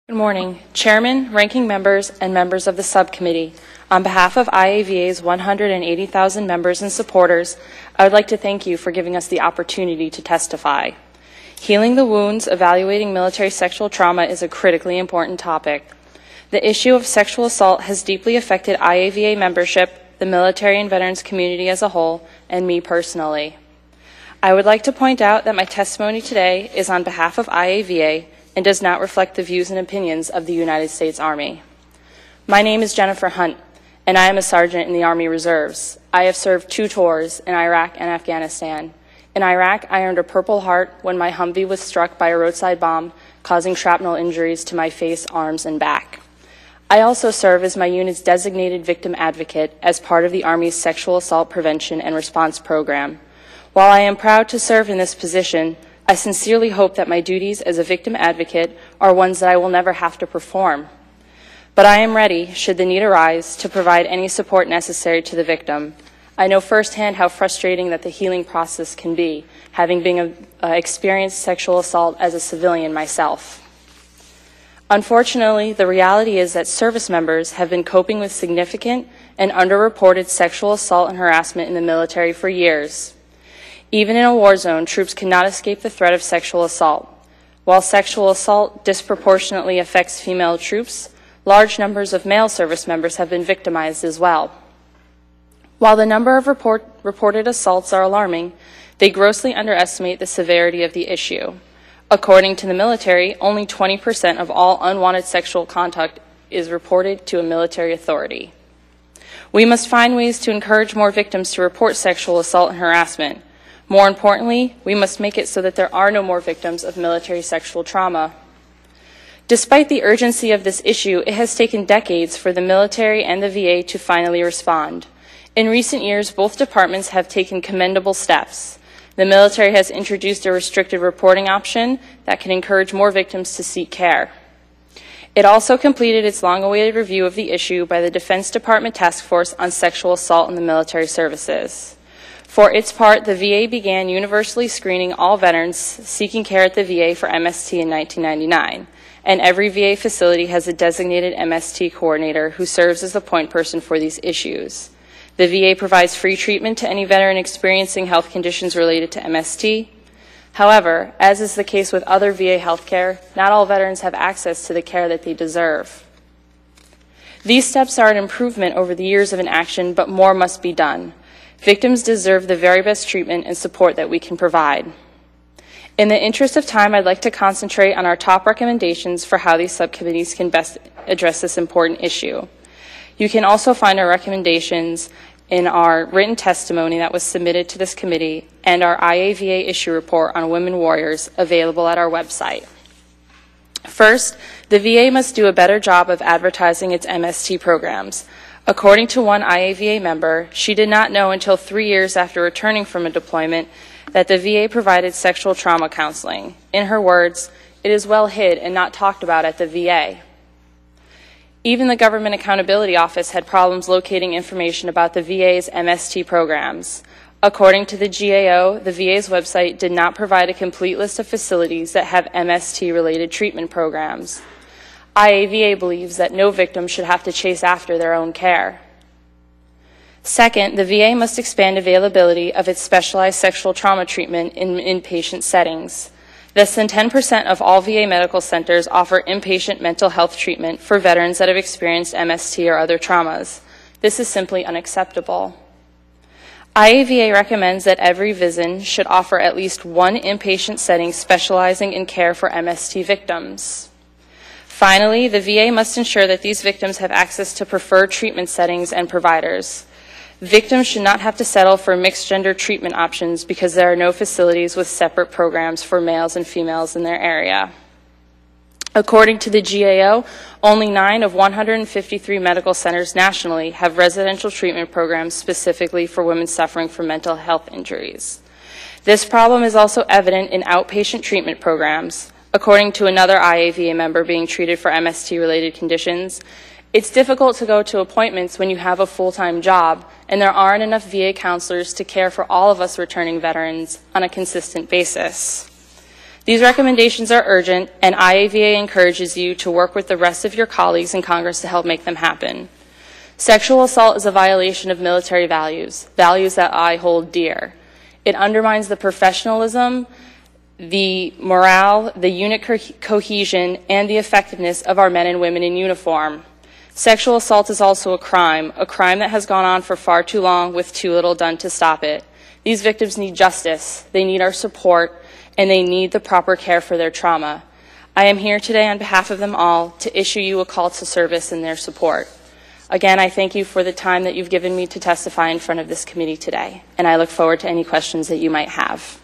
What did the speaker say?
Good morning, Chairman, Ranking Members, and members of the subcommittee. On behalf of IAVA's 180,000 members and supporters, I would like to thank you for giving us the opportunity to testify. Healing the wounds, evaluating military sexual trauma is a critically important topic. The issue of sexual assault has deeply affected IAVA membership, the military and veterans community as a whole, and me personally. I would like to point out that my testimony today is on behalf of IAVA and does not reflect the views and opinions of the United States Army. My name is Jennifer Hunt, and I am a sergeant in the Army Reserves. I have served 2 tours in Iraq and Afghanistan. In Iraq, I earned a Purple Heart when my Humvee was struck by a roadside bomb, causing shrapnel injuries to my face, arms, and back. I also serve as my unit's designated victim advocate as part of the Army's Sexual Assault Prevention and Response Program. While I am proud to serve in this position, I sincerely hope that my duties as a victim advocate are ones that I will never have to perform. But I am ready, should the need arise, to provide any support necessary to the victim. I know firsthand how frustrating that the healing process can be, having been experienced sexual assault as a civilian myself. Unfortunately, the reality is that service members have been coping with significant and underreported sexual assault and harassment in the military for years. Even in a war zone, troops cannot escape the threat of sexual assault. While sexual assault disproportionately affects female troops, large numbers of male service members have been victimized as well. While the number of reported assaults are alarming, they grossly underestimate the severity of the issue. According to the military, only 20% of all unwanted sexual contact is reported to a military authority. We must find ways to encourage more victims to report sexual assault and harassment. More importantly, we must make it so that there are no more victims of military sexual trauma. Despite the urgency of this issue, it has taken decades for the military and the VA to finally respond. In recent years, both departments have taken commendable steps. The military has introduced a restricted reporting option that can encourage more victims to seek care. It also completed its long-awaited review of the issue by the Defense Department Task Force on Sexual Assault in the Military Services. For its part, the VA began universally screening all veterans seeking care at the VA for MST in 1999, and every VA facility has a designated MST coordinator who serves as the point person for these issues. The VA provides free treatment to any veteran experiencing health conditions related to MST. However, as is the case with other VA healthcare, not all veterans have access to the care that they deserve. These steps are an improvement over the years of inaction, but more must be done. Victims deserve the very best treatment and support that we can provide. In the interest of time, I'd like to concentrate on our top recommendations for how these subcommittees can best address this important issue. You can also find our recommendations in our written testimony that was submitted to this committee and our IAVA issue report on women warriors available at our website. First, the VA must do a better job of advertising its MST programs. According to one IAVA member, she did not know until 3 years after returning from a deployment that the VA provided sexual trauma counseling. In her words, "It is well hid and not talked about at the VA." Even the Government Accountability Office had problems locating information about the VA's MST programs. According to the GAO, the VA's website did not provide a complete list of facilities that have MST-related treatment programs. IAVA believes that no victim should have to chase after their own care. Second, the VA must expand availability of its specialized sexual trauma treatment in inpatient settings. Less than 10% of all VA medical centers offer inpatient mental health treatment for veterans that have experienced MST or other traumas. This is simply unacceptable. IAVA recommends that every VISN should offer at least one inpatient setting specializing in care for MST victims. Finally, the VA must ensure that these victims have access to preferred treatment settings and providers. Victims should not have to settle for mixed-gender treatment options because there are no facilities with separate programs for males and females in their area. According to the GAO, only 9 of 153 medical centers nationally have residential treatment programs specifically for women suffering from mental health injuries. This problem is also evident in outpatient treatment programs. According to another IAVA member being treated for MST-related conditions, it's difficult to go to appointments when you have a full-time job and there aren't enough VA counselors to care for all of us returning veterans on a consistent basis. These recommendations are urgent, and IAVA encourages you to work with the rest of your colleagues in Congress to help make them happen. Sexual assault is a violation of military values, values that I hold dear. It undermines the professionalism, the morale, the unit cohesion, and the effectiveness of our men and women in uniform. Sexual assault is also a crime that has gone on for far too long with too little done to stop it. These victims need justice, they need our support, and they need the proper care for their trauma. I am here today on behalf of them all to issue you a call to service in their support. Again, I thank you for the time that you've given me to testify in front of this committee today, and I look forward to any questions that you might have.